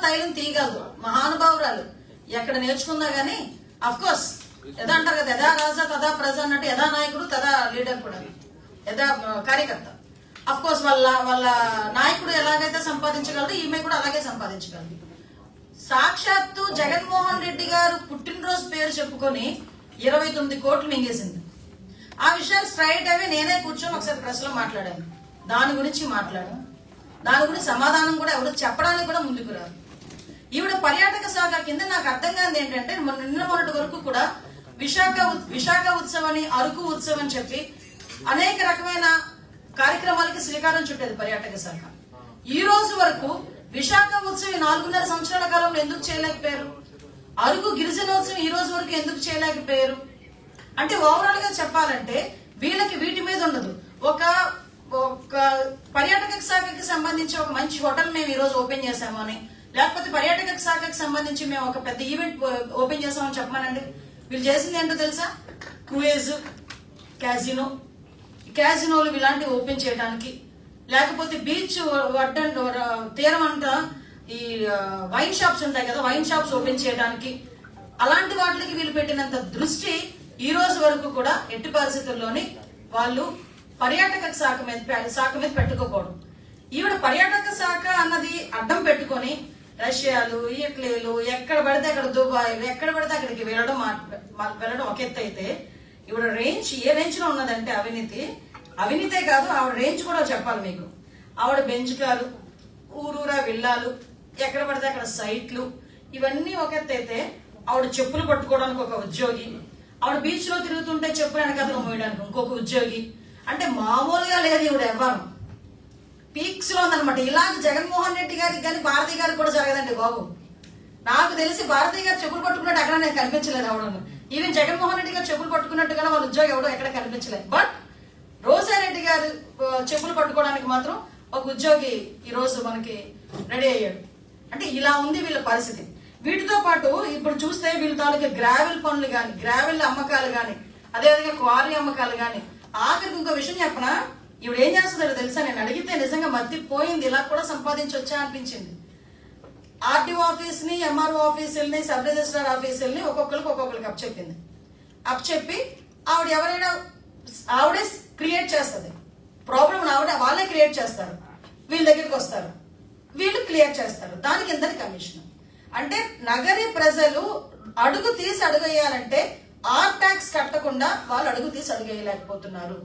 తైలం తీయగలదు, మహానుభావురాలు. ఎక్కడ నేర్చుకుందా గానీ అఫ్ కోర్స్ యథా అంటారు కదా, యథా రాజా తదా ప్రజ అన్నట్టు యథా నాయకుడు తదా లీడర్ కూడా, యథా కార్యకర్త. అఫ్ కోర్స్ వాళ్ళ నాయకుడు ఎలాగైతే సంపాదించగలరు, ఈమె కూడా అలాగే సంపాదించగలరు. సాక్షాత్తు జగన్మోహన్ రెడ్డి గారు పుట్టినరోజు పేరు చెప్పుకొని 29 కోట్లు మింగేసింది. ఆ విషయాలు స్ట్రైట్ అవే నేనే కూర్చొని ఒకసారి ప్రెస్ లో మాట్లాడాను. దాని గురించి మాట్లాడాను. దాని గురించి సమాధానం కూడా ఎవరు చెప్పడానికి కూడా ముందుకు రారు. ఈవిడ పర్యాటక శాఖ కింద నాకు అర్థం కాదు ఏంటంటే, నిన్న మొన్నటి వరకు కూడా విశాఖ ఉత్సవం అని, అరకు ఉత్సవం అని చెప్పి అనేక రకమైన కార్యక్రమాలకి శ్రీకారం చుట్టేది పర్యాటక శాఖ. ఈ రోజు వరకు విశాఖ ఉత్సవం 4.5 సంవత్సరాల కాలంలో ఎందుకు చేయలేకపోయారు? అరకు గిరిజనోత్సవం ఈ రోజు వరకు ఎందుకు చేయలేకపోయారు? అంటే ఓవరాల్ గా చెప్పాలంటే వీళ్ళకి వీటి మీద ఉండదు. ఒక పర్యాటక శాఖకి సంబంధించి ఒక మంచి హోటల్ మేము ఈ రోజు ఓపెన్ చేసాము అని, లేకపోతే పర్యాటక శాఖకి సంబంధించి మేము ఒక పెద్ద ఈవెంట్ ఓపెన్ చేసామని చెప్పమనండి. వీళ్ళు చేసింది ఏంటో తెలుసా? క్రూయిజ్, క్యాజినోలు ఇలాంటివి ఓపెన్ చేయడానికి, లేకపోతే బీచ్ తీరం అంతా ఈ వైన్ షాప్స్ ఉంటాయి కదా, వైన్ షాప్స్ ఓపెన్ చేయడానికి, అలాంటి వాటికి వీళ్ళు పెట్టినంత దృష్టి ఈ రోజు వరకు కూడా ఎట్టి పరిస్థితుల్లోని వాళ్ళు పర్యాటక శాఖ మీద పెట్టుకోకూడదు. ఈవిడ పర్యాటక శాఖ అన్నది అడ్డం పెట్టుకొని రష్యాలు, ఇటలీలు, ఎక్కడ పడితే అక్కడ దుబాయ్, ఎక్కడ పడితే అక్కడికి వెళ్ళడం ఒక ఎత్తు అయితే, ఈవిడ రేంజ్ ఏ రేంజ్ లో ఉన్నదంటే అవినీతే కాదు, ఆవిడ రేంజ్ కూడా చెప్పాలి మీకు. ఆవిడ బెంచ్ కారు, ఊరూరా విల్లాలు, ఎక్కడ పడితే అక్కడ సైట్లు, ఇవన్నీ ఒక ఎత్తు అయితే, ఆవిడ చెప్పులు పట్టుకోవడానికి ఒక ఉద్యోగి, ఆవిడ బీచ్ లో తిరుగుతుంటే చెప్పులు వెనకతను మోయడానికి ఇంకొక ఉద్యోగి. అంటే మామూలుగా లేదు ఈవిడ వ్యవహారం, పీక్స్ లో ఉందనమాట. ఇలాగ జగన్మోహన్ రెడ్డి గారికి కానీ భారతి గారికి కూడా జరగదండి బాబు. నాకు తెలిసి భారతి గారు చెప్పులు పట్టుకున్నట్టు ఎక్కడ నేను కనిపించలేదు ఆవిడను. ఈవెన్ జగన్మోహన్ రెడ్డి గారు చెప్పులు పట్టుకున్నట్టుగా వాళ్ళ ఉద్యోగి ఎవడో ఎక్కడ కనిపించలేదు. బట్ రోజారెడ్డి గారు చెప్పులు పట్టుకోవడానికి మాత్రం ఒక ఉద్యోగి ఈ రోజు మనకి రెడీ అయ్యాడు. అంటే ఇలా ఉంది వీళ్ళ పరిస్థితి. వీటితో పాటు ఇప్పుడు చూస్తే వీళ్ళ తాలూకా గ్రావెల్ పనులు గాని, గ్రావెల్ అమ్మకాలు గాని, అదేవిధంగా క్వారీ అమ్మకాలు గాని. ఆఖరికి ఇంకో విషయం చెప్పనా, ఇవిడ ఏం చేస్తుందో తెలుసా? నేను అడిగితే నిజంగా మర్తిపోయింది, ఇలా కూడా సంపాదించొచ్చా అనిపించింది. ఆర్టీఓ ఆఫీస్ ని, ఎంఆర్ఓ ఆఫీసుల్ని, సబ్ రిజిస్ట్రార్ ఆఫీసుల్ని ఒక్కొక్కరికి అప్పచెప్పి ఆవిడే క్రియేట్ చేస్తుంది ప్రాబ్లం. వాళ్ళే క్రియేట్ చేస్తారు, వీళ్ళ దగ్గరికి వస్తారు, వీళ్ళు క్లియర్ చేస్తారు. దానికి ఎంతని కమిషన్. అంటే నగరి ప్రజలు అడుగు తీసి అడుగేయాలంటే ఆర్ ట్యాక్స్ కట్టకుండా వాళ్ళు అడుగు తీసి అడుగేయలేకపోతున్నారు.